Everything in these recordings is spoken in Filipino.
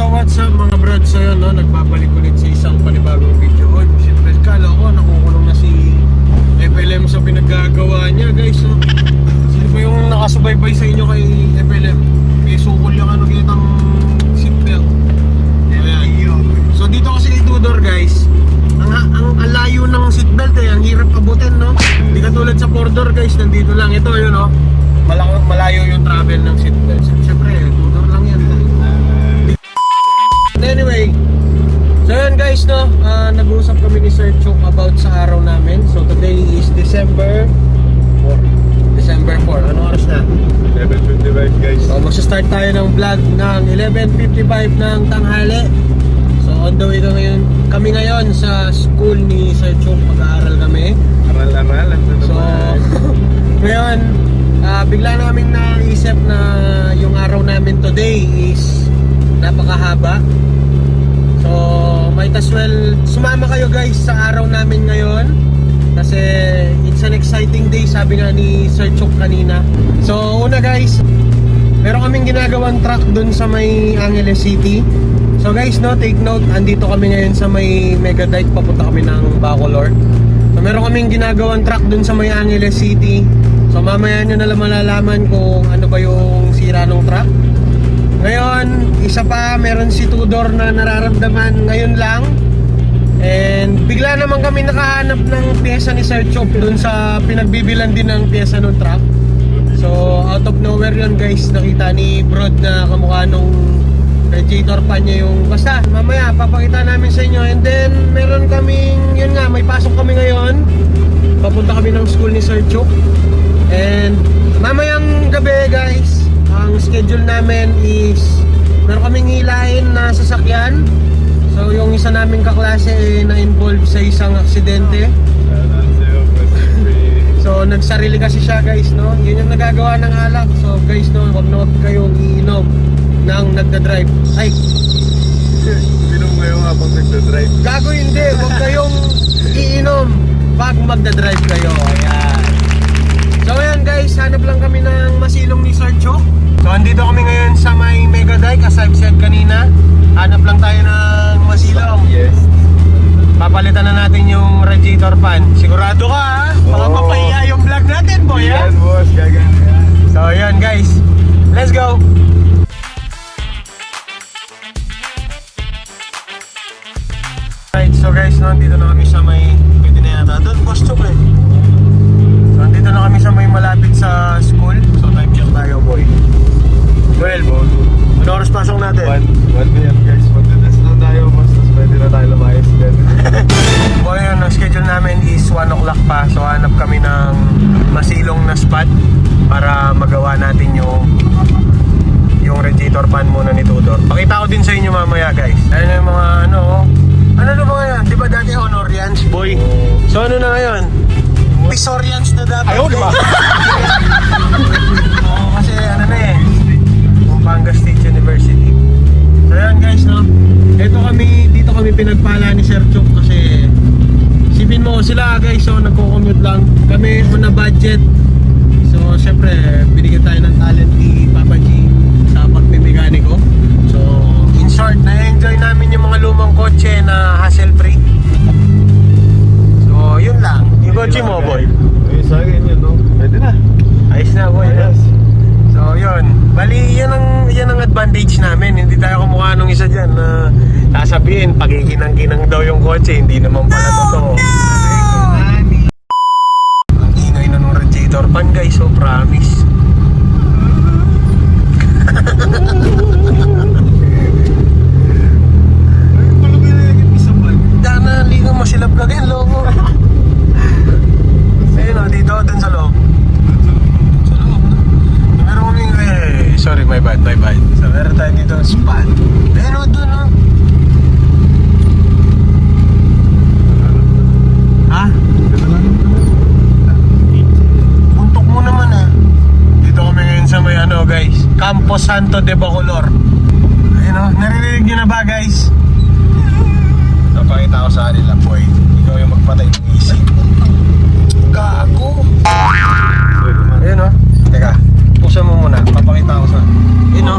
So what's up mga brad? So yun, no? Nagbabalik ulit sa isang panibagong video. Oy, siyempre kala ko nakukulong na si FLM sa pinaggagawa niya guys, no? Sino ba yung nakasubaybay sa inyo kay FLM? May sukol yung ano kitang seatbelt. Ayan. So dito kasi kay Tudor guys, ang layo ng seatbelt eh, ang hirap abutin, no? Hindi katulad sa 4-door guys, nandito lang. Ito yun, no? Malayo yung travel ng seatbelt. Siyempre, Tudor lang yan. Anyway, so yun guys, no, nag-uusap kami ni Sir Chok about sa araw namin. So today is December 4. Anong oras na? 11:55 guys. So magsa-start tayo ng vlog ng 11:55 ng tanghali. So on the way kami ngayon sa school ni Sir Chok. Mag-aaral kami. Aral-aral. So ngayon, bigla namin naisip na yung araw namin today is napakahaba. So might as well sumama kayo guys sa araw namin ngayon kasi it's an exciting day, sabi nga ni Sir Chok kanina. So una guys, meron kaming ginagawang track dun sa may Angeles City. So guys, no, take note, andito kami ngayon sa may Megadike, papunta kami ng Bacolor. So meron kaming ginagawang track dun sa may Angeles City. So mamaya nyo na lang malalaman kung ano ba yung sira ng truck. Ngayon, isa pa, meron si Tudor na nararamdaman ngayon lang. And bigla naman kami nakahanap ng pyesa ni Sir Chok dun sa pinagbibilan din ng pyesa ng truck. So out of nowhere yun guys, nakita ni Brod na kamukha nung radiator pan niya yung... Basta, mamaya papakita namin sa inyo. And then, meron kaming, yun nga, may pasok kami ngayon. Papunta kami ng school ni Sir Chok. And mamayang gabi guys, ang schedule namin is meron kaming hilahin na sasakyan. So yung isa naming kaklase na-involve sa isang aksidente. So nagsarili kasi siya guys, no? Yun yung nagagawa ng alak. So guys, no, huwag na huwag kayong iinom ng nagdadrive. Ay! Inom kayo habang nagdadrive. Gago hindi! Huwag kayong iinom pag magdadrive kayo. Ayan. So ayan guys, hanap lang kami ng masilong ni Sir Chok. So andito kami ngayon sa may Megadike, as I've said kanina. Hanap lang tayo ng masilong. Yes. Papalitan na natin yung radiator fan. Sigurado ka ha? Baka mapahiya yung vlog natin boy ha? Yan boss, gaganda yan. So ayan guys, let's go! Right, so guys, no, andito na kami sa may... Pwede na yata doon, boss Chok eh. So andito na kami sa may malapit sa school. So time check tayo boy. 12. Ano oras pasok natin? 1 p.m. guys. Magdadas na tayo boss. Tapos pwede na tayo lumayas din. Boy, ang schedule namin is 1 o'clock pa. So hanap kami ng masilong na spot para magawa natin yung radiator fan muna ni Tudor. Pakita ko din sa inyo mamaya guys. Ayun yung mga ano na ba yan? Di ba dati Honorians boy? So ano na ngayon? Pisorians na dati. Ayaw diba? Oo, kasi ano na eh, Pampanga State University. So yan guys, no? Dito kami pinagpala ni Sir Chok kasi sipin mo sila guys, so nagko-commute lang. Kami on a budget. So syempre, binigyan tayo ng talent ni Papa G sa pagme-mekaniko. So in short, na-enjoy namin yung mga lumang kotse na hassle-free. So yun lang. Yung kotse mo boy? Ay, sa akin yun, no? Pwede na. Ayos na boy. Ayos. So yun, bali yan ang advantage namin. Hindi tayo kumukha nung isa dyan na sasabihin pagikinang-kinang daw yung kotse. Hindi naman pala totoo. Ang ingay na nung radiator pan guys, so promise. Dana, ligang masilap ka din, loko. Ayun o, dito, dun sa loob. Sorry, my bad. So meron tayo dito ng spot. Ayun o, dun o. Ha? Puntok mo naman ha. Dito kami ngayon sa may guys, Campo Santo de Bacolor. Ayun o, naririnig nyo na ba guys? Napakita ko sa kanila boy. Ikaw yung magpatay ng isip. Gago. Ayun o. Teka, pusa mo muna. Papakita ko sa... Ayun o.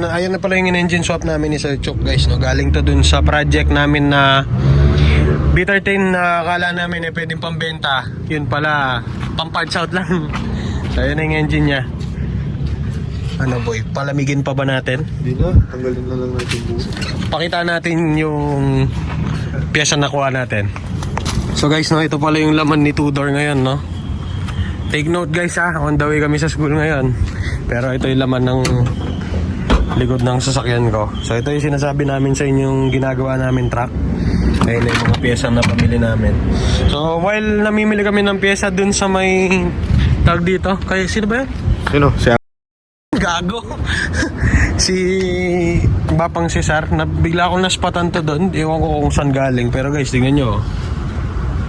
ayan na pala yung engine swap namin ni Sir Chuk guys, no? Galing to dun sa project namin na B13 na akala namin pwedeng pambenta. Yun pala, pang-parts out lang. So ayan na yung engine niya. Ano boy, palamigin pa ba natin? Hindi na, tanggalin na lang natin buo. Pakita natin yung pyesa na kuha natin. So guys, no, ito pala yung laman ni Tudor ngayon, no? Take note guys ha, on the way kami sa school ngayon. Pero ito yung laman ng likod ng sasakyan ko. So ito yung sinasabi namin sa inyong ginagawa namin truck. Ayun na yung mga pyesa na pamili namin. So while namimili kami ng pyesa dun sa may tag dito, kaya sino ba yun? Sino? Siya. Gago. Si Bapang Cesar, na bigla akong naspatan to doon. Ewan ko kung saan galing. Pero guys, tingnan nyo.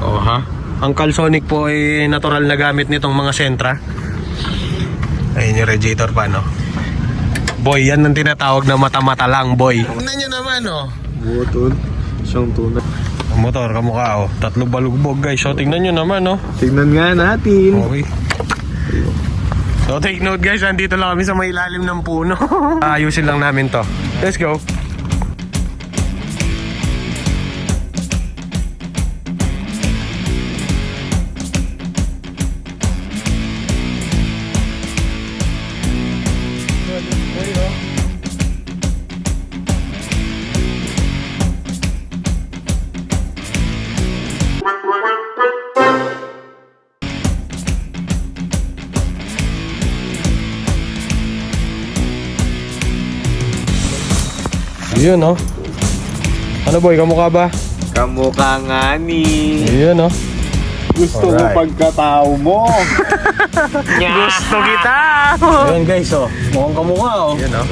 Oh ha. Ang Calsonic po ay natural na gamit nitong mga Sentra. Ayun yung radiator pa, no? Boy, yan ang tinatawag na mata-mata lang, boy. Tingnan nyo naman, oh. Buo tol. Siyang tunay. Ang motor, kamukha, oh. 3 balugbog, guys. So, tingnan nyo naman, oh. Tignan nga natin. Okay. So take note guys, nandito lang kami sa may ilalim ng puno. Ayusin lang namin to. Let's go. Yun, no? Ano boy, kamukha ba? Kamukha nga ni. Yun, no? Gusto Alright. mo pagkatao mo. Gusto kita! Ayan guys, oh. Mukhang kamukha, oh. Yun, no?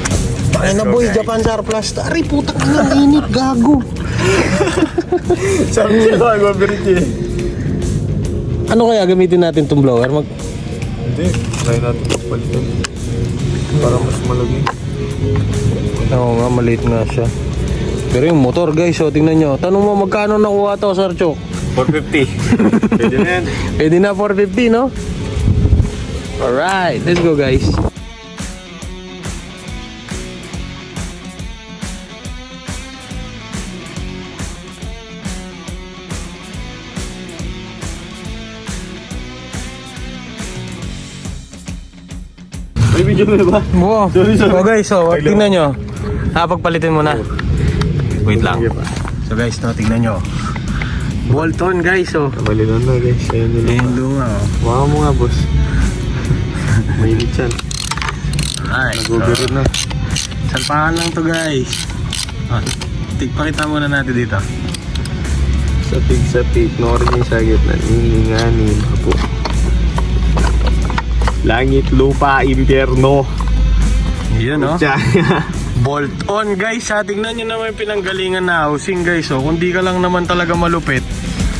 Ay na boy, Japan Surplus. Ari, putang ina, init, gago. Sabi niya ba, Gobiriti? Ano kaya gamitin natin tong blower? Hindi, try natin palitan. Para mas malagi. Oo nga, maliit nga siya. Pero yung motor guys, oh, tingnan nyo. Tanong mo magkano nakuha to, Sir Chok? 450. Pwede na yan. Pwede na 450, no? Alright, let's go guys. May video na ba? Wow. Sorry. So guys, so tingnan nyo. Pagpalitin mo na. Wait lang. So guys, no, tingnan nyo. Bolton guys, oh. Malinan na guys. Ayan nila. Ayun lunga, oh. Baka mo nga boss. Mainit yan. Alright, Nag-overheat na. salpakan lang to guys. Pakita muna natin dito. Sa pig. Norin yung sa gitna. Nininganin. Apo. Langit, lupa, impyerno. Yun, no? Tsaya. Bolt on guys, ha. Tingnan nyo naman yung pinanggalingan na housing guys, oh. Kung di ka lang naman talaga malupit,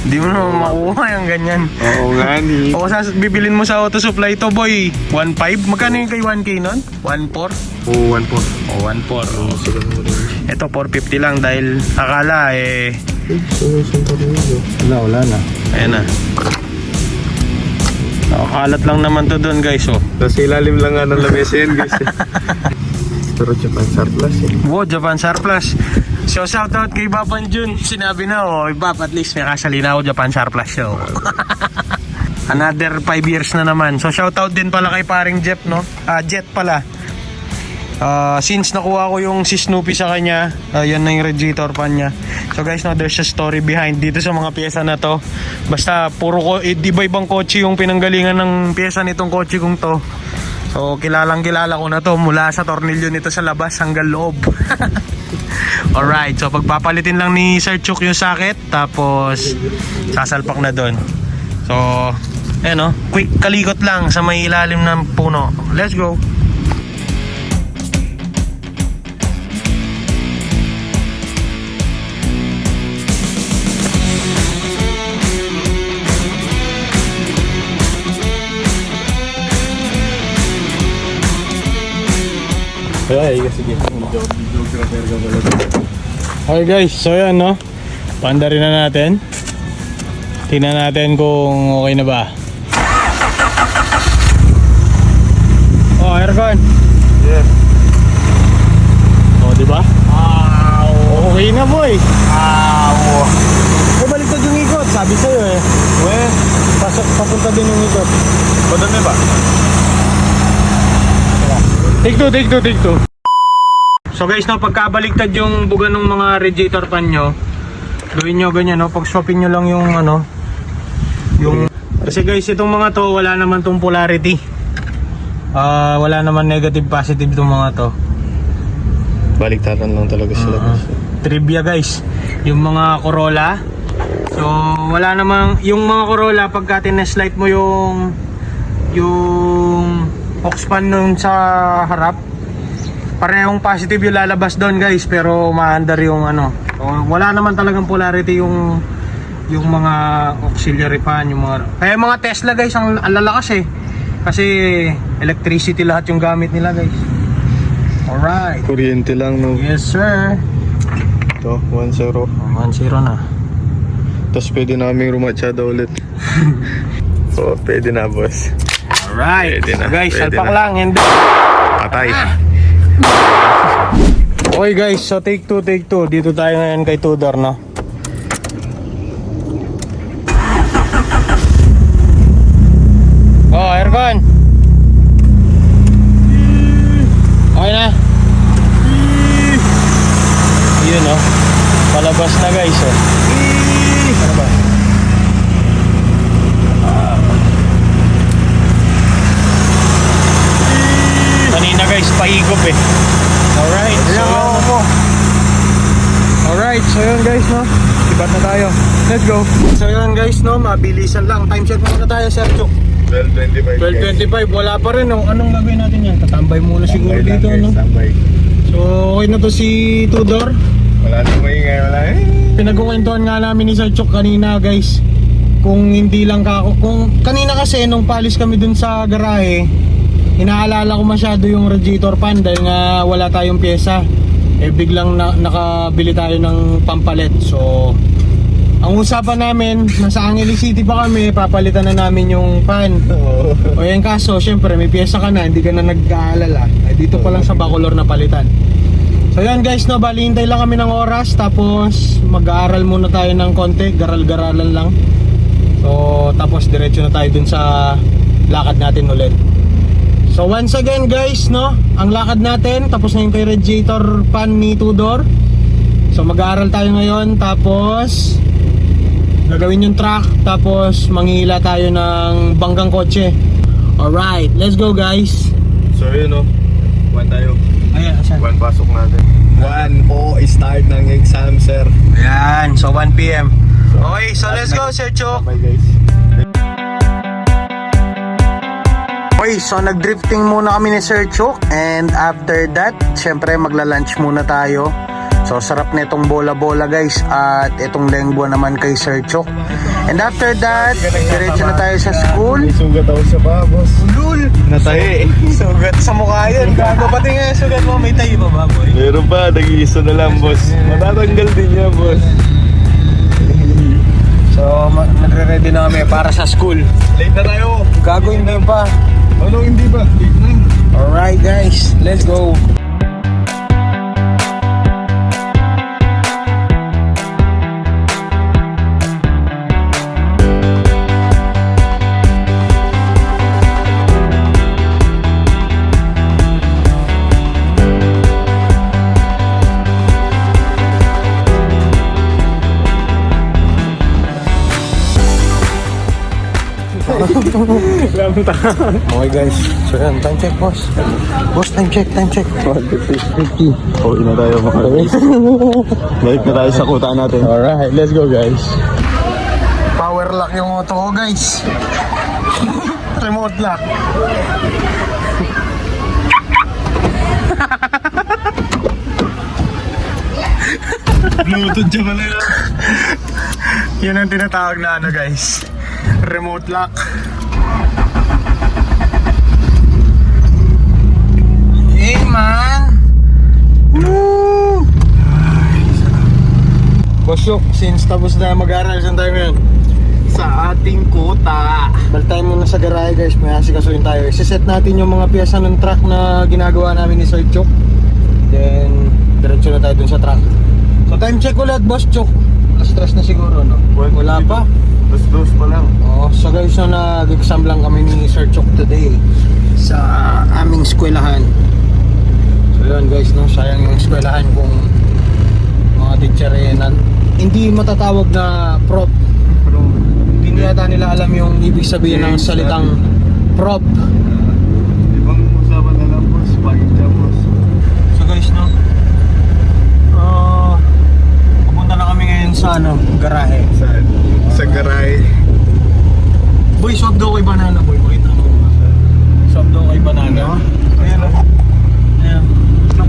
di mo naman makuha yung ganyan. Oo nga ni. O bibilin mo sa auto supply to boy, 1.5. Magkano yung kay 1K nun? 1.4? Oo, 1 po. O 1.4, oh. Sila mo rin. Ito 450 lang dahil akala Wala na. ayan na. Nakalat lang naman to doon guys, oh. Nasa ilalim lang nga ng lamesa yan guys. Pero Japan Surplus eh. Wow, Japan Surplus. So shoutout kay Bapan Jun. Sinabi na, oh, Bap, at least may kasali na ako Japan Surplus show. Another 5 years na naman. So shoutout din pala kay paring Jeff, no? Jet pala. Since nakuha ko yung si Snoopy sa kanya, yan na yung radiator pan niya. So guys, no, there's a story behind dito sa mga pyesa na to. Basta puro iba-ibang kotse yung pinanggalingan ng pyesa nitong kotse kong to. So kilalang kilala ko na to mula sa tornilyo nito sa labas hanggang loob. Alright, so pagpapalitin lang ni Sir Chuk yung socket, tapos sasalpak na doon. So ayan, no, quick kalikot lang sa may ilalim ng puno. Let's go. Ay, sige. Okay guys, so yan, no, paandarin na natin. Tingnan natin kung okay na ba. Oh, aircon. Yeah. Di ba? Okay na boy. Eh baliktad yung ikot, sabi sa'yo eh. Papunta din yung ikot. Madami ba? Take two. So guys, no, pagkabaliktad yung buga ng mga radiator fan nyo, gawin nyo ganyan, no? Pag swapping nyo lang yung kasi guys, itong mga to, wala naman tong polarity. Wala naman negative, positive itong mga to. Baliktaran lang talaga sila. Trivia guys, yung mga Corolla, so wala namang, yung mga Corolla pagka tineslight mo yung aux fan nun sa harap, parehong positive yung lalabas doon guys, pero maandar yung so, wala naman talagang polarity yung mga auxiliary fan, yung mga, kaya mga Tesla guys ang lalakas kasi electricity lahat yung gamit nila guys. Alright. Kuryente lang, no? Yes sir. Ito, 1-0. 1-0 na. Tapos pwede na kaming rumatsada ulit. Oo, pwede na, boss. Alright. Pwede na, Guys, pwede salpak na. lang and Patay. okay guys, so take two. Dito tayo ngayon kay Tudor, no? Oh, aircon. Okay na. Yun, oh. Palabas na guys, oh. Ano ba? Kanina guys, paigop Alright, so yun guys, no? Sibat na tayo. Let's go. So yun guys, no? Mabilisan lang. Time check muna tayo, Sergio. 12:25. 12:25, wala pa rin, no? Anong gagawin natin yan? Tatambay muna siguro Tambay lang, dito, guys, no? tambay. So, okay na to si Tudor. Wala nang maingay, wala Pinagkukwentuhan nga namin ni Sergio kanina guys, kung hindi lang kung kanina kasi nung palis kami dun sa garahe, inaalala ko masyado yung radiator fan dahil nga wala tayong pyesa. Biglang nakabili tayo ng pampalit. So ang usapan namin, nasa Angeles City pa kami, papalitan na namin yung fan. O yan, kaso syempre may pyesa ka na, hindi ka na nag-aalala. Dito pa lang sa Bacolor na palitan. So yan guys, no, bali hintay lang kami ng oras, tapos mag-aaral muna tayo ng konti, garal-garalan lang. So tapos diretso na tayo dun sa lakad natin ulit. So once again guys, no, ang lakad natin tapos na yung kay radiator fan ni Tudor. So mag-aaral tayo ngayon, tapos gagawin yung track, tapos manghihila tayo ng banggang kotse. Alright, let's go guys. So yun, no? One tayo. Ayan, asan? One pasok natin. 1 po, start ng exam, sir. Ayan, so 1 PM. Okay, so let's go Sir Chok. Bye guys. Okay, so nag-drifting muna kami ni Sir Chok, and after that, syempre magla-lunch muna tayo. So sarap na itong bola-bola guys, at itong lengbo naman kay Sir Chok. And after that, diretso na tayo sa school. May sugat ako sa paa, boss. Ulul! Natahi. Sugat sa mukha yan. Gago, pati nga yung sugat mo, may tayo pa ba boy? Meron pa, nag-iisa na lang, boss. Matatanggal din niya, boss. So nagre-ready na kami para sa school. Late na tayo. Gago, hindi pa. Ano, hindi ba? Late na. Alright guys, let's go. Okay guys, so yan, time check boss. Boss, time check. 1:50. Pauwi na tayo, mga guys. Balik na tayo sa kuta natin. Alright, let's go guys. Power lock yung auto ko guys. Remote lock. Bluetooth siya pala yun. Yun ang tinatawag na guys, remote lock. Hey man! Woo! Boss Yok, since tapos na mag-aaral, saan tayo ngayon? Sa ating kuta. Balik tayo muna sa garahe guys, may asikasuhin tayo. Isiset natin yung mga piyesa ng truck na ginagawa namin ni Sir Chok. Then diretso na tayo dun sa truck. So time check ulit, Boss Chok. Stress na siguro, no? Wala pa. Dos pa lang. Oo, so guys, so nag-exam lang kami ni Sir Chok today sa aming eskwelahan. So yun guys, no, sayang yung eskwelahan kung mga teacher hindi matatawag na prop. Hindi yata nila alam yung ibig sabihin ng salitang prop. Ibang usapan na lang, boss. Bakit siya, boss? So guys, no, pupunta na kami ngayon sa garahe. Sa garay. Boy, swap daw kay Banana, boy. Pakita mo. Swap daw kay Banana. Ayan, o. Ayan.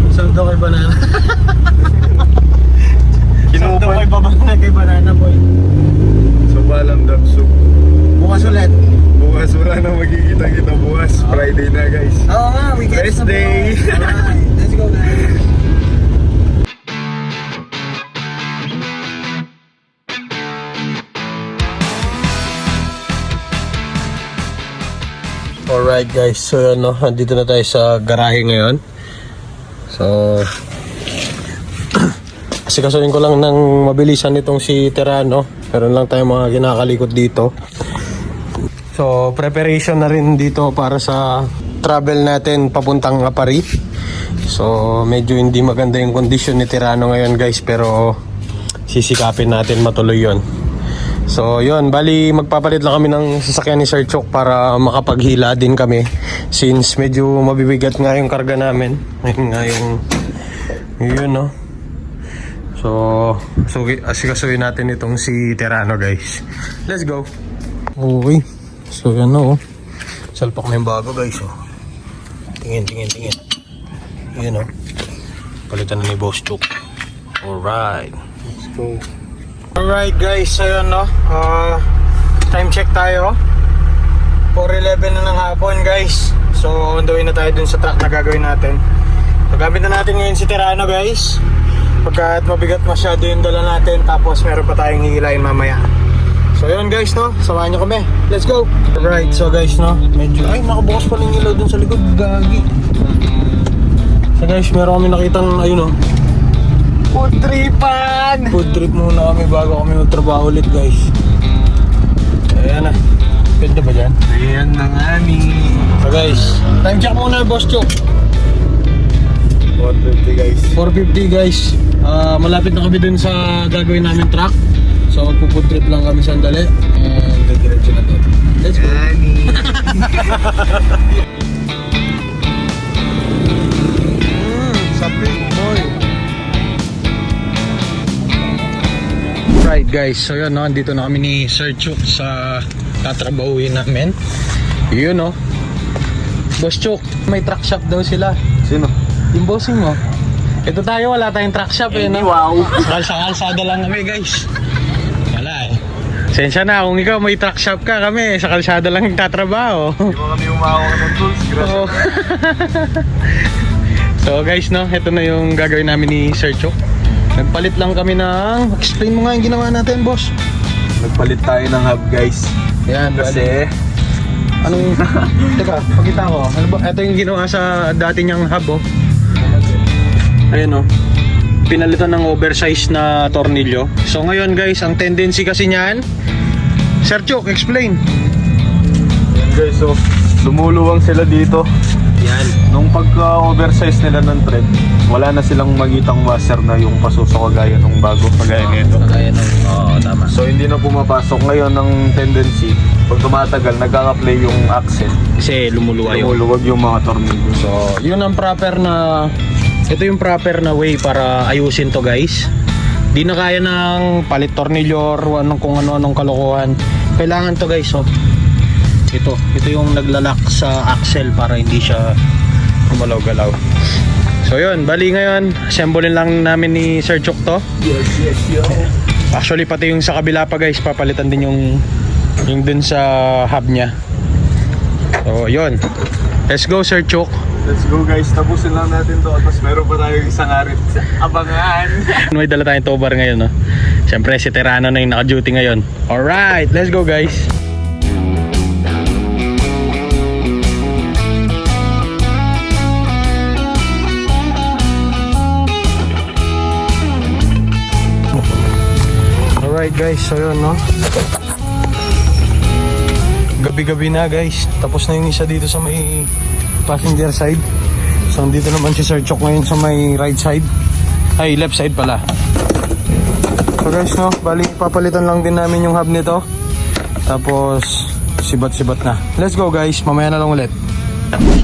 Swap daw kay Banana. Swap daw kay Banana, boy. So, balang damsug. Bukas ulit. Bukas wala na magkikita-kita bukas. Friday na, guys. Oo nga, weekend. Rest day. Alright, let's go guys. Alright guys, so yun, no, andito na tayo sa garahe ngayon. So kasi kasunin ko lang ng mabilisan itong si Terano. Meron lang tayong mga kinakalikot dito. So preparation na rin dito para sa travel natin papuntang Apari. So medyo hindi maganda yung condition ni Terano ngayon guys, pero sisikapin natin matuloy yon. So yun, bali magpapalit lang kami ng sasakyan ni Sir Chok para makapaghila din kami, since medyo mabibigat nga yung karga namin. Ayun nga yung yun, no. So asikasuhin natin itong si Terano guys. Let's go. Okay. So yan, no. Salpak na yung bago guys, oh. Tingin. Yun, oh. Palitan na ni Boss Chok. Alright. Let's go. Alright guys, so yun, no, time check tayo, 4:11 na ng hapon guys. So on the way na tayo dun sa truck na gagawin natin. So gamit na natin ngayon si Terano guys, pagkat mabigat masyado yung dala natin, tapos meron pa tayong hihilain mamaya. So yun guys, no, samahan nyo kami, let's go. Alright, so guys, no, medyo, ay nakabukas pa ng ilaw dun sa likod, gagi. So guys, meron kami nakitang, ayun, no, food tripan! Food trip muna kami bago kami magtrabaho ulit guys. Ayan na. Pwede ba dyan? Ayan na nga ni. So guys, time check muna Boss Chok. 450, guys. 4:50 guys. Malapit na kami dun sa gagawin namin truck. So magpo-food trip lang kami sandali. And diretso na to. Let's go. Sabi boy. Right guys, so yun, no, andito na kami ni Sir Chok sa tatrabahuin namin. Yun, no, Boss Chok, may truck shop daw sila. Sino? Yung bossing mo. Ito tayo, wala tayong truck shop eh, no? Wow. Kalsada lang kami guys. Wala eh. Sensya na, kung ikaw may truck shop ka, kami sa kalsada lang nagtatrabaho. Hindi mo kami umawak ng tools. Oo. So guys, no, ito na yung gagawin namin ni Sir Chok. Nagpalit lang kami ng... Explain mo nga yung ginawa natin, boss. Nagpalit tayo ng hub, guys. Yan, Kasi anong... Teka, pakita ko. Ano ba? Ito yung ginawa sa dati niyang hub, oh. Ayun, oh. Pinalitan ng oversize na tornilyo. So ngayon, guys, ang tendency kasi niyan... Sir Chok, explain. yan, guys, so lumuluwang sila dito. Yan. Nung pagka-oversize nila ng thread, wala na silang magitang washer na yung pasuso kagaya nung bago, kagaya nito. Kagaya nung... Oo, tama. So hindi na pumapasok. Ngayon ang tendency, pag tumatagal, nagkaka-play yung axle. Kasi lumuluwa yung... Lumuluwag yung mga tornilyo. So, yun ang proper na... Ito yung proper na way para ayusin to guys. Di na kaya ng palit tornilyo or anong, kung ano-anong kalokohan. Kailangan to guys, oh. Ito yung naglalak sa axle para hindi siya gumalaw-galaw. So yun, bali ngayon, assemblein lang namin ni Sir Chok to. Yes, yo. Actually pati yung sa kabila pa guys, papalitan din yung dun sa hub niya. So yun, let's go Sir Chok. Let's go guys, tapusin lang natin to. Tapos meron pa tayong isang arit. Abangan! May dala tayong tow bar ngayon, no? Siyempre si Terano na yung naka-duty ngayon. Alright, let's go guys. guys, so yun no. Gabi-gabi na guys. Tapos na yung isa dito sa may passenger side. So dito naman si Sir Chok ngayon sa may right side. Ay, left side pala. So guys no, bali papalitan lang din namin yung hub nito. Tapos sibat-sibat na. Let's go guys, mamaya na lang ulit.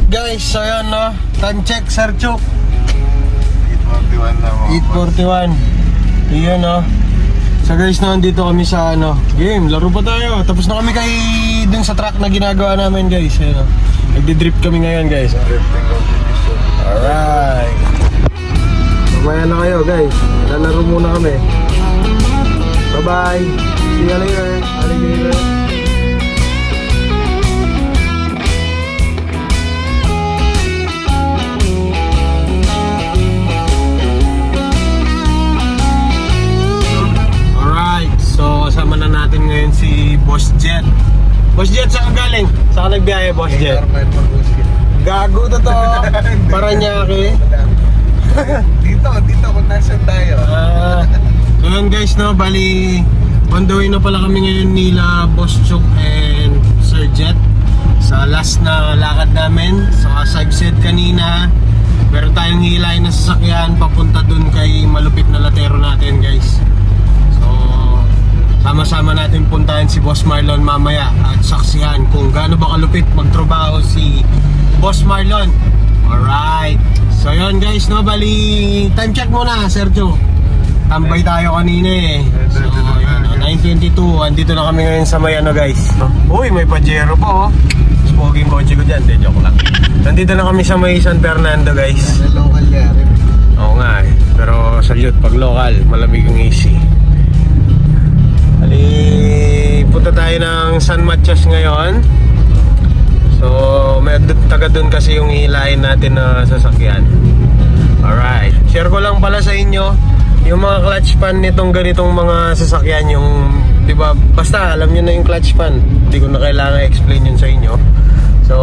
Guys, so yun no. Time check, Sir Chok. 8:41 na mo. 8:41. Iyon no. So guys, nandito kami sa game, laro pa tayo. Tapos na kami kay dun sa track na ginagawa namin guys. Ayun, nagdi-drip kami ngayon guys. Alright. Mamaya na kayo guys. Lalaro muna kami. Bye bye. See you later. Alligator. So, kasama na natin ngayon si Boss Jet. Boss Jet, saan ka galing? Saan ka nagbiyahe, Boss Jet? Gago totoo. Paranaque. Dito kung nasan tayo. So yun guys, no, bali on the way na pala kami ngayon nila Boss Chok and Sir Jet sa last na lakad namin. So as I've said kanina, meron tayong hilahin na sasakyan papunta dun kay malupit na latero natin guys. Sama-sama natin puntahan si Boss Marlon mamaya at saksihan kung gaano ba kalupit magtrabaho si Boss Marlon. Alright. So yun guys, no, bali time check muna, Sergio. Tambay tayo kanina eh. So yun, 9:22. Andito na kami ngayon sa may guys. Uy, may Pajero pa oh. Spoging kotse ko dyan. De, joke lang. Nandito na kami sa may San Fernando guys. Local yan. Oo nga eh. Pero salute pag local, malamig yung AC. Punta tayo ng San Matias ngayon. So may taga dun kasi yung hilahin natin na sasakyan. Alright, share ko lang pala sa inyo yung mga clutch pan nitong ganitong mga sasakyan. Yung, diba, basta alam nyo na yung clutch pan, hindi ko na kailangan explain yun sa inyo. So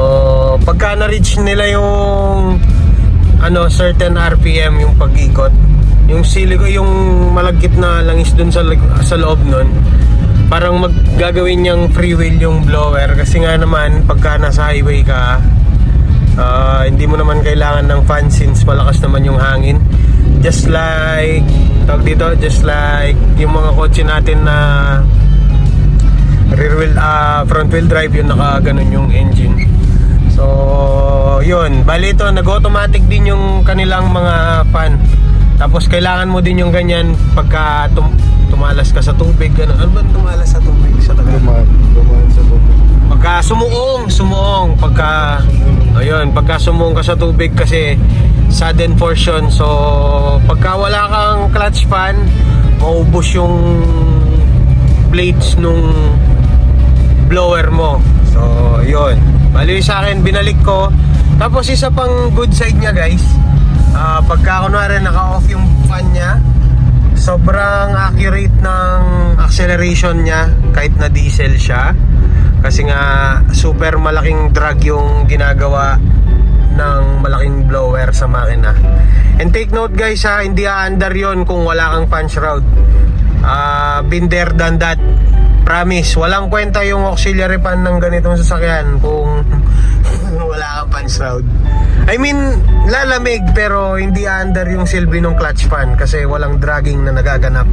pagka na-reach nila yung certain RPM, yung pag-ikot, yung yung malagkit na langis dun sa loob nun, parang maggagawin niyang free wheel yung blower. Kasi nga naman pagka nasa highway ka, hindi mo naman kailangan ng fan since malakas naman yung hangin. Just like yung mga kotse natin na rear wheel, front wheel drive, yung naka ganun yung engine. So yun, bali ito nag-automatic din yung kanilang mga fan. Tapos kailangan mo din yung ganyan pagka tumalas ka sa tubig. Ano ba tumalas sa tubig sa Tagalog? Dumaan sa tubig. Pagka sumuong. Pagka sumuong ka sa tubig kasi sudden force yun. So pagka wala kang clutch pan, maubos yung blades nung blower mo. So yun, bali sa akin binalik ko. Tapos isa pang good side niya guys, pagka kunwari naka-off yung fan niya, sobrang accurate ng acceleration niya kahit na diesel siya. Kasi nga super malaking drag yung ginagawa ng malaking blower sa makina. And take note guys ha, hindi aandar yon kung wala kang fan shroud. Been there, done that. Promise, walang kwenta yung auxiliary fan ng ganitong sasakyan kung wala kang fan shroud. I mean, lalamig pero hindi under yung silbi ng clutch fan kasi walang dragging na nagaganap.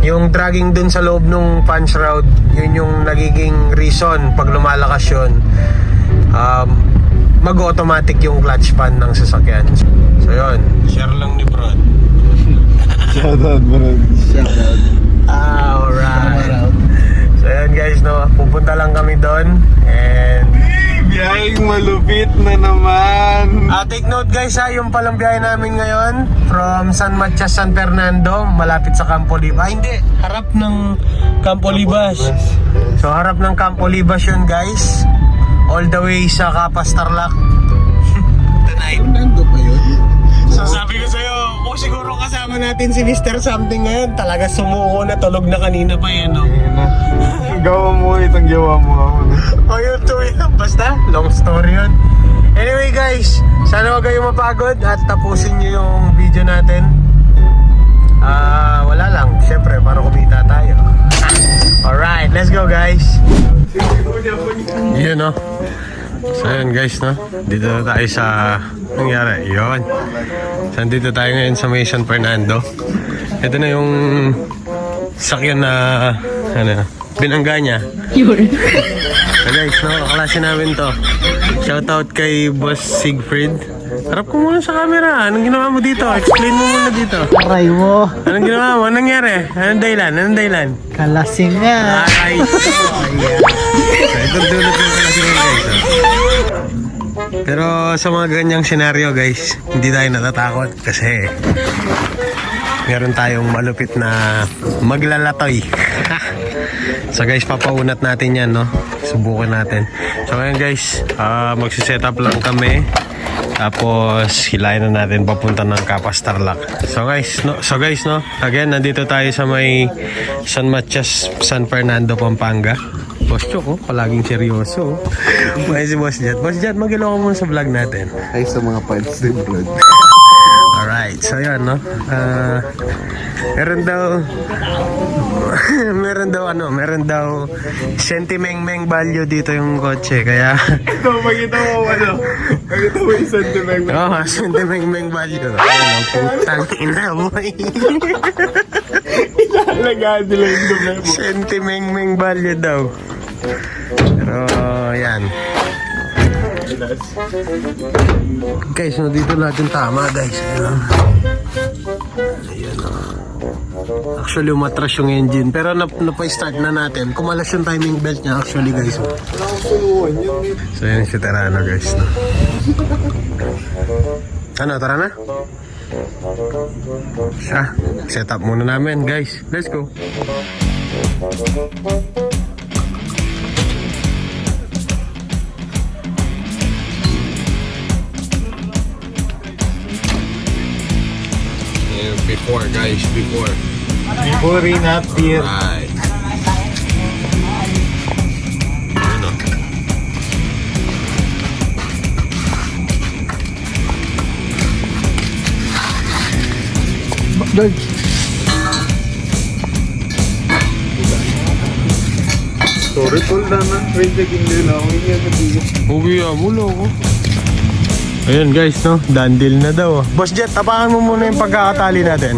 Yung dragging dun sa loob ng fan shroud, yun yung nagiging reason pag lumalakas yun. Mag-automatic yung clutch pan ng sasakyan. So yun, share lang ni Brad. Shoutout bro. Shoutout. Alright. So yun guys, no, pupunta lang kami doon. And Biyaheng malupit na naman. take note guys ha, yung palang biyahe namin ngayon from San Matias, San Fernando, malapit sa Campo Libas. Hindi, harap ng Campo Libas. So harap ng Campo Libas yun guys, all the way sa Capas Tarlac. Tonight. Nando pa yun? So sabi ko sa'yo, kung siguro kasama natin si Mr. Something ngayon, talaga sumuko na, tulog na kanina pa yan, no? Gawa mo itong gawa mo. O yun, basta, long story yun. Anyway guys, sana wag kayong mapagod at tapusin nyo yung video natin. Wala lang, syempre para kumita tayo. Alright, let's go guys. Yun no. So yun guys no, dito na tayo sa nangyari, yun. So dito tayo ngayon sa may San Fernando. Ito na yung sakyan na ano, binangga niya. So guys no, kaklase namin to. Shoutout kay Boss Siegfried. Harap ko muna sa camera. Anong ginawa mo dito? Explain mo muna dito. Aray mo. Anong ginawa mo? Anong nangyari? Anong dahilan? Anong dahilan? Kalasing nga. Ay! So, itong dulot ng kalasing guys. Pero sa mga ganyang senaryo guys, hindi tayo natatakot kasi meron tayong malupit na maglalatoy. So guys, papaunat natin yan, no? Subukan natin. So ngayon guys, magsiset up lang kami. Tapos hilahin na natin papunta ng Capas Tarlac. So guys, no, again, nandito tayo sa may San Matias, San Fernando, Pampanga. Boss Chok, oh, palaging seryoso. May si Boss Jet. Boss Jet, mag-ilo ka muna sa vlog natin. Ay, sa mga fights din, bro. Alright, so yun, no? Meron daw sentimental value dito yung kotse, kaya Makita mo yung sentiment. sentimental value. Ayun, putang ina mo. Alagaan nila yung dumi mo. Sentimental value daw. Pero, yan. Guys, no, dito natin tama, guys. Ayun, actually, umatras yung engine. Pero napa-start na natin. Kumalas yung timing belt niya, actually, guys. So, yan si Terano, guys. No? Ano, tara na? Siya, set up muna namin, guys. Let's go. Before, guys, before. Before in after. Right. Ano? George. Sorry, tol na. Wait, hindi na ako. Uwi mula ako. Ayun guys, no? Done deal na daw. Boss Jet, tapakan mo muna yung pagkakatali natin.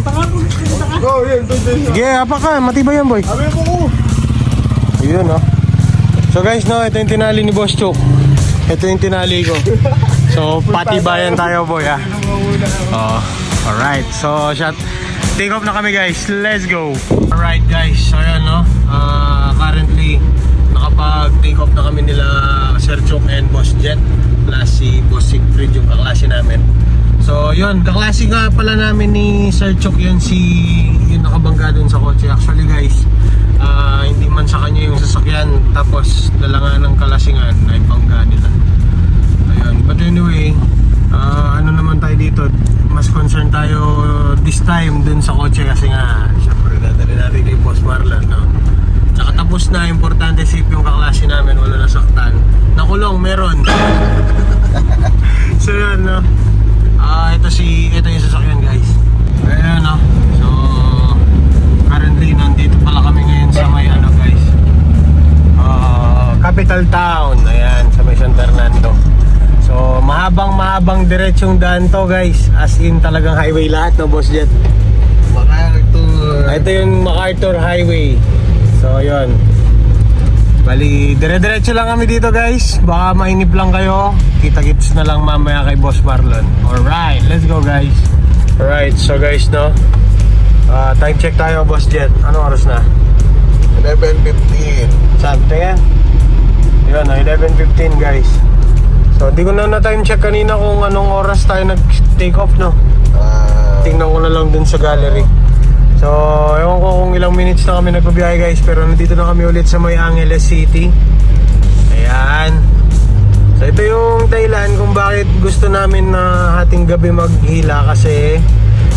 Oh, yan. Sige, apa ka. Matibay yan, boy. Sabi ko ko. Ayun, no? So guys, no? Ito yung tinali ni Boss Chok. Ito yung tinali ko. So, patibayan tayo, boy, ah. Alright. So, take off na kami, guys. Let's go. Alright, guys. So, ayan, no? Currently, nakapag-take off na kami nila Sir Chok and Boss Jet. Plus si Boss Siegfried, yung kaklase namin. So yun, kaklase nga pala namin ni Sir Chok yun, yung nakabangga dun sa kotse. Actually guys, hindi man sa kanya yung sasakyan, tapos dala nga ng kalasingan na ibangga nila. Ayun, but anyway, ano naman tayo dito, mas concerned tayo this time dun sa kotse kasi nga syempre dadali natin kay Boss Marlon, no? Tsaka tapos na, importante safe yung kaklase namin, wala nasaktan. Nakulong, meron. So yun, no? Ito yung sasakyan, guys. Ayan, no? So currently nandito pala kami ngayon sa may guys, capital town. Ayan, sa may San Fernando. So mahabang diretsong daan to, guys. As in talagang highway lahat, no, Boss Jet? MacArthur. Ito yung MacArthur Highway. So yun, bali dire-diretso lang kami dito, guys. Baka mainip lang kayo. Kita-kits na lang mamaya kay Boss Marlon. Alright, let's go, guys. Alright, so guys, no, time check tayo, Boss Jet. Anong oras na? 11:15. Saan? Tingin? Yun, 11:15, guys. So di ko na time check kanina kung anong oras tayo nag-take off, no? Tingnan ko na lang dun sa gallery. So, ewan ko kung ilang minutes na kami nagpabiyahe, guys. Pero nandito na kami ulit sa may Angeles City. Ayan. So, ito yung dahilan kung bakit gusto namin na hating gabi maghila. Kasi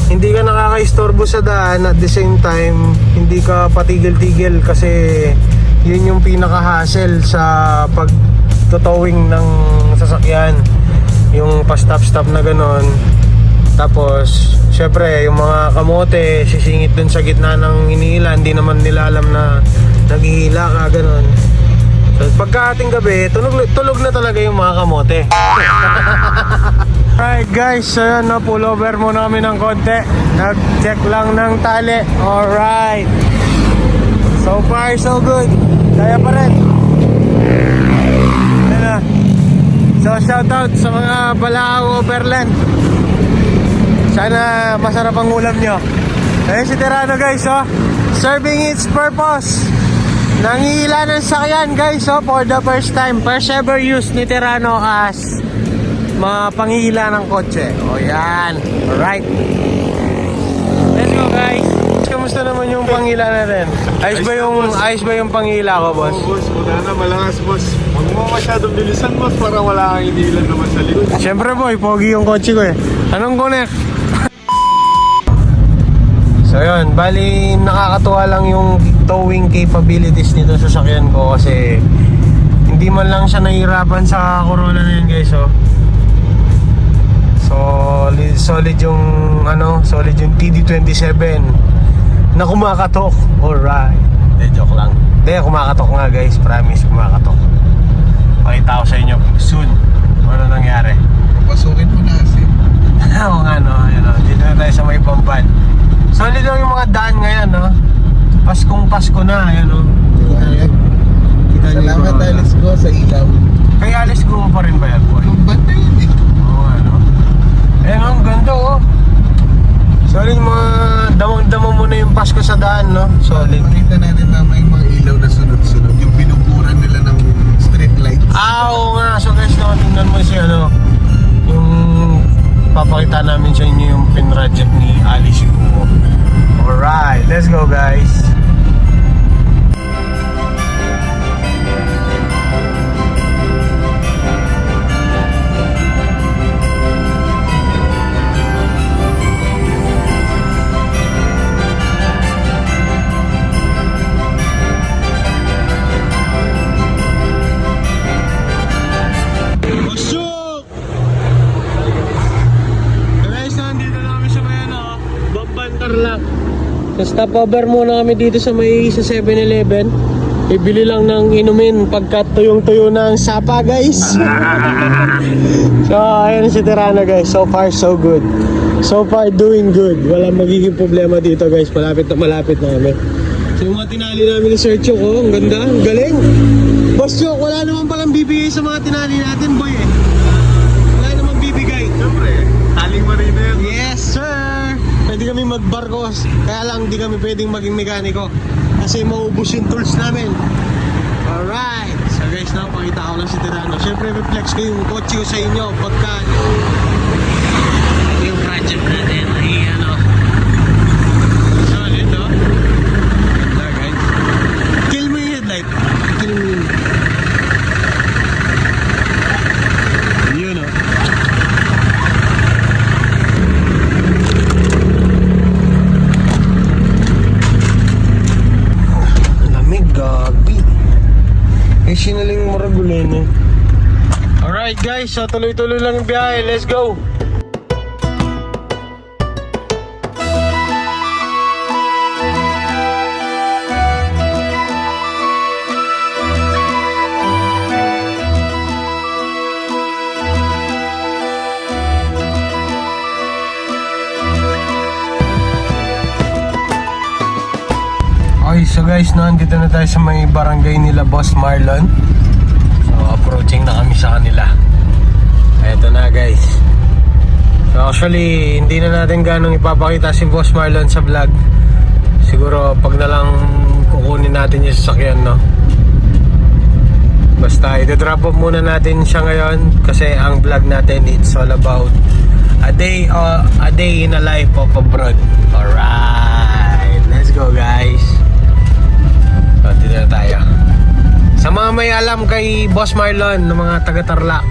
hindi ka nakaka-istorbo sa daan. At the same time, hindi ka patigil-tigil. Kasi yun yung pinaka-hassle sa pag-towing ng sasakyan. Yung pa-stop-stop na ganon. Tapos, syempre, yung mga kamote, sisingit dun sa gitna ng hinihila. Hindi naman nila alam na naghihila ka, ganun. So, pagka ating gabi, tulog na talaga yung mga kamote. Alright guys, so yan, no, pullover muna kami ng konti. Nag-check lang ng tali. Alright. So far, so good. Kaya pa rin. Yan na. So, shoutout sa mga Balao Overland. Sana masarap ang ulam nyo. Ayun si Tirano guys, oh. Serving its purpose. Nangihila ng sakyan guys, oh, for the first time. First ever use ni Tirano as pangihila ng kotse. O yan. Alright. Let's go guys. Kamusta naman yung panghila natin? Ayos ba yung panghila ko, boss? Oo, boss, wala na, malakas, boss. Huwag mo masyadong bilisan, boss, para wala kang inilan naman sa likod. Siyempre boy, pogi yung kotse ko eh. Anong connect? So yun, bali nakakatuwa lang yung towing capabilities nito sa sasakyan ko kasi hindi man lang siya nahihirapan sa Corona na yun guys, oh. Solid yung TD27 na kumakatok. Alright. Hindi, joke lang. Hindi, kumakatok nga guys, promise, kumakatok. Pakita ko sa inyo soon ano nangyari. Pasukin mo na kasi. Oo nga no, ayun, no. Dito na tayo sa may Pampan. Solid lang yung mga daan ngayon, no? Paskong Pasko na, ayun, no? Kita niyo yung Salamat, corona. Alice ko sa ilaw. Kaya alis ko pa rin ba yan, boy? Ang banda yun eh. Oo nga, no? Ayun, ang ganda, oh. Solid yung mga damang-dama mo na yung Pasko sa daan, no? Solid. Makita natin tama yung mga ilaw na sunod-sunod. Yung binuburan nila ng street lights. Oo nga. So guys, no, tingnan mo si yung papakita namin sa inyo yung pinroject ni Alice Guo. Alright, let's go guys. Stopover muna kami dito sa may 7-Eleven. Ibili lang ng inumin pagka tuyong-tuyo ng sapa guys. So ayun si Tirana guys. So far so good. So far doing good. Walang magiging problema dito guys. Malapit na kami. So yung mga tinali namin ni Sir Chok, oh, ang ganda, ang galing. Boss Chok, wala naman palang bibigay sa mga tinali natin boy eh. Wala naman bibigay. Siyempre, taling marina yan. Yes, sir! Pwede kami magbarkos, kaya lang di kami pwedeng maging mekaniko kasi maubos yung tools namin. Alright! So guys, now pakita ko lang si Tirano. Siyempre, reflex ko yung kotse ko sa inyo pagka yung project natin ay solid, no? There, guys. Kill mo yung headlight. Kill mo yun. Yun, no? Gabi. Eh, sinaling maragulin eh. Alright guys, so tuloy-tuloy lang yung biyahe. Let's go! Okay, so guys, nandito na tayo sa may barangay nila Boss Marlon. So approaching na kami sa kanila. Eto na guys. So actually, hindi na natin ganong ipapakita si Boss Marlon sa vlog. Siguro pag na lang kukunin natin yung sasakyan, no? Basta i-drop off muna natin siya ngayon kasi ang vlog natin, it's all about a day in a life of abroad. Alright, let's go guys. So, dito na tayo. Sa mga may alam kay Boss Marlon ng mga taga-Tarlac,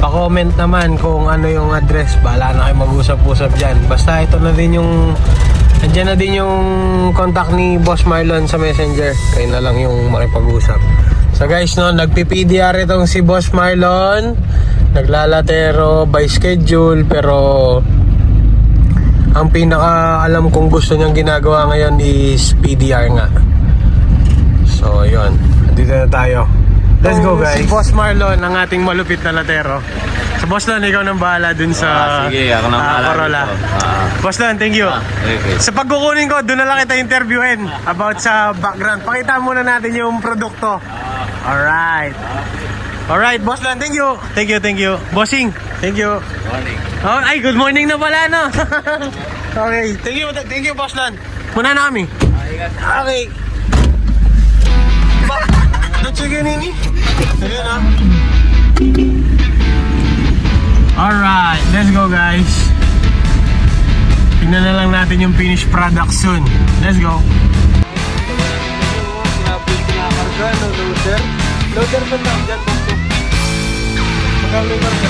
pa-comment naman kung ano yung address. Bahala na kayo mag-usap-usap dyan. Basta ito na din yung andyan na din yung contact ni Boss Marlon sa Messenger. Kayo na lang yung makipag-usap. So guys, no, nagpi-PDR itong si Boss Marlon. Naglalatero by schedule pero ang pinaka alam kong gusto niyang ginagawa ngayon is PDR nga. So yun, dito na tayo. Let's go guys. Si Boss Marlon, ang ating malupit na latero. So Boss Lon, ikaw nang bahala dun sa sige, ako nang bahala Corolla. dito. Boss Lon, thank you. Okay. Sa pagkukunin ko, doon na lang kita interviewin about sa background. Pakita muna natin yung produkto. Alright. Alright, Boss Lon, thank you. Thank you. Bossing, thank you. Morning. Oh, ay, good morning na pala, no? Okay, thank you, Boss Lon. Muna na kami. Okay. Don't you get any? Ayan, ha? Alright, let's go, guys. Tingnan na lang natin yung finished product soon. Let's go. Loader ba lang dyan? Magkano yung marka?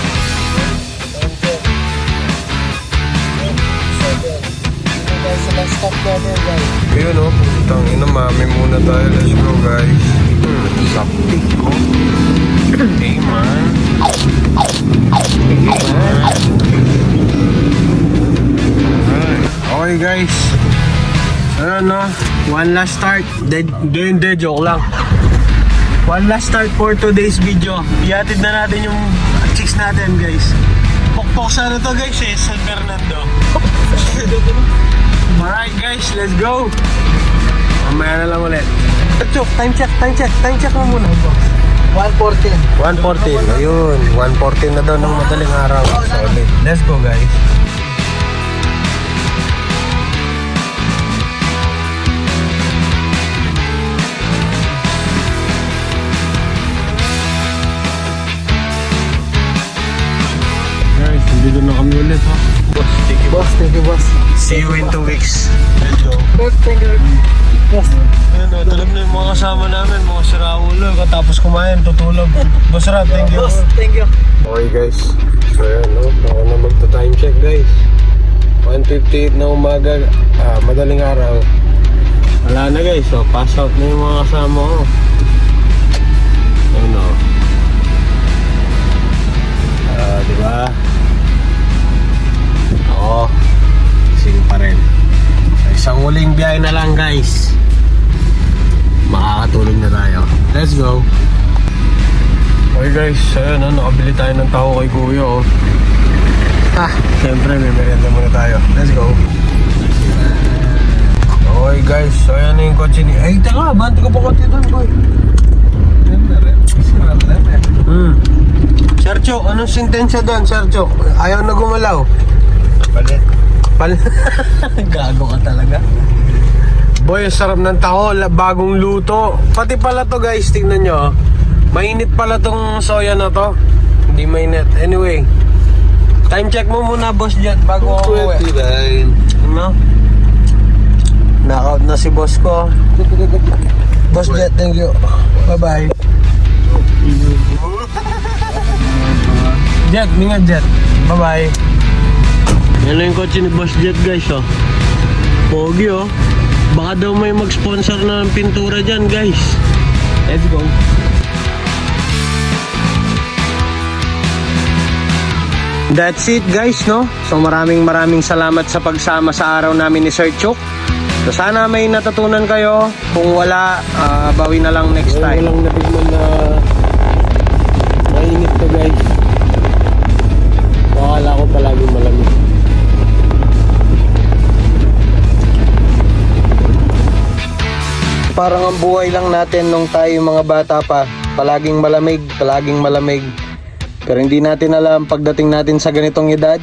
Sa last stop natin, guys. Ayun, oh. Putang ina, mami muna tayo. Let's go, guys. Sakti ko. Hey, man. Okay, guys. Ayun, no. One last start. Hindi, joke lang. One last start for today's video. Ihatid na natin yung chicks natin, guys. Pokpok sa ano to, guys, eh. San Fernando. Alright, guys. Let's go. Mamaya na lang ulit. Time check mo muna. 114. 1:14. Ayun, 1:14 na daw ng madaling araw. Solid. Let's go, guys. Guys, dito na kami ulit, ha? Boss, thank you. Thank you, boss. See you in 2 weeks. Let's go. Thank you. Boss. Ayun, tulog na yung mga kasama namin, mga siraulo. Katapos kumain, tutulog. Boss Rap, thank you. Thank you. Okay guys, so yan, no? Ako na magta-time check guys. 1:58 na umaga, madaling araw. Wala na guys, so pass out na yung mga kasama ko. Ayun o. Diba? Oo. Sing pa rin. Isang huling biyahe na lang guys. Makakatulog na tayo. Let's go. Okay guys, ayun, nakabili tayo ng taho kay Kuya, oh. Siyempre may merienda muna tayo. Let's go. Okay guys, so ayan na yung kotse ni... Ay, teka, banti ko pa kotse doon, boy. Sergio, anong sentensya doon, Sergio? Ayaw na gumalaw. Palit. Gago ka talaga. Boy, ang sarap ng taho, bagong luto. Pati pala to guys, tingnan nyo. Mainit pala tong soya na to. Hindi mainit. Anyway, time check mo muna, Boss Jet, bago ako uwi. 29. Ano? Knockout na si boss ko. Boss Jet, thank you. Bye-bye. Jet, minga Jet. Bye-bye. Yan lang yung kotse ni Boss Jet, guys, oh. Pogi, oh. Baka daw may mag-sponsor ng pintura dyan, guys. Let's go. That's it, guys, no? So maraming salamat sa pagsama sa araw namin ni Sir Chuk. So sana may natutunan kayo. Kung wala, bawi na lang next time. Walang natigman na mainit to, guys. Akala ko palagi malamig. Parang ang buhay lang natin nung tayo mga bata pa. Palaging malamig. Pero hindi natin alam pagdating natin sa ganitong edad,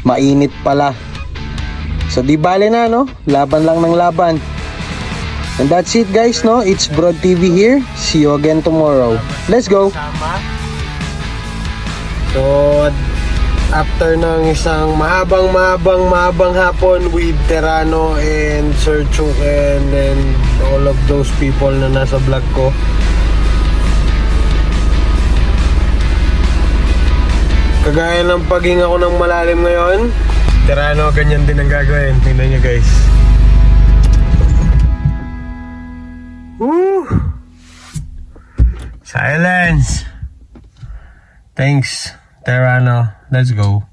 mainit pala. So di bale na, no? Laban lang ng laban. And that's it, guys, no? It's Broad TV here. See you again tomorrow. Let's go! So, after ng isang mahabang hapon with Terano and Sir Chuk and then all of those people na nasa vlog ko, kagaya ng paghinga ko ng malalim ngayon, Terano, ganyan din ang gagawin. Tingnan nyo, guys. Woo! Silence. Thanks, Terano. Let's go.